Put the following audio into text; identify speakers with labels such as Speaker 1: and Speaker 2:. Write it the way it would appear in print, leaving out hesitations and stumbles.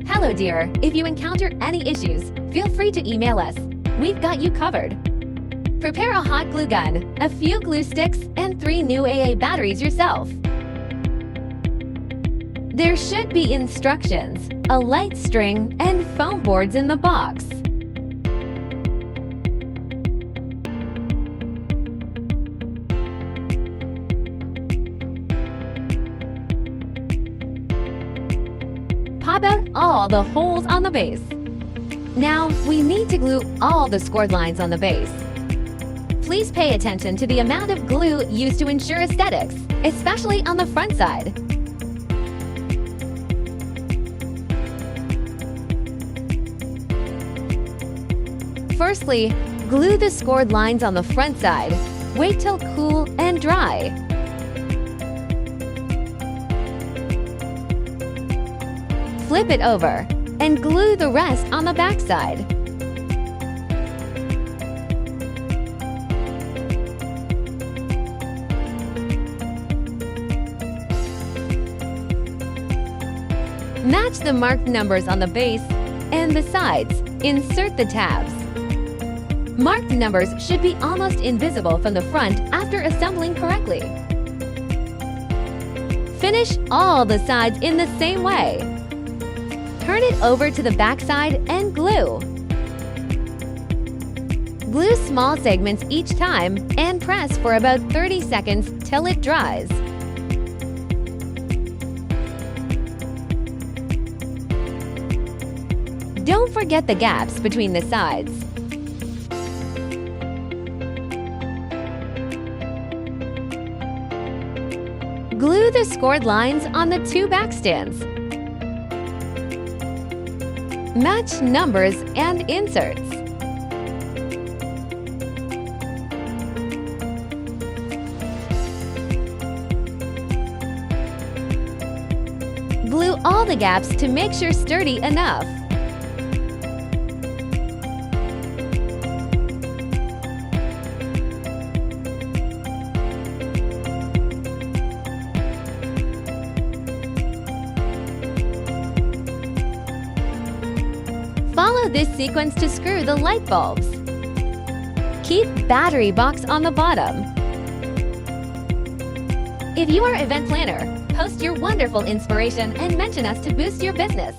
Speaker 1: Hello dear, if you encounter any issues, feel free to email us. We've got you covered. Prepare a hot glue gun, a few glue sticks, and 3 new AA batteries yourself. There should be instructions, a light string, and foam boards in the box. Pop out all the holes on the base. Now, we need to glue all the scored lines on the base. Please pay attention to the amount of glue used to ensure aesthetics, especially on the front side. Firstly, glue the scored lines on the front side. Wait till cool and dry. Flip it over and glue the rest on the back side. Match the marked numbers on the base and the sides. Insert the tabs. Marked numbers should be almost invisible from the front after assembling correctly. Finish all the sides in the same way. Turn it over to the back side and glue. Glue small segments each time and press for about 30 seconds till it dries. Don't forget the gaps between the sides. Glue the scored lines on the 2 back stands. Match numbers and inserts. Glue all the gaps to make sure sturdy enough. Follow this sequence to screw the light bulbs. Keep battery box on the bottom. If you are an event planner, post your wonderful inspiration and mention us to boost your business.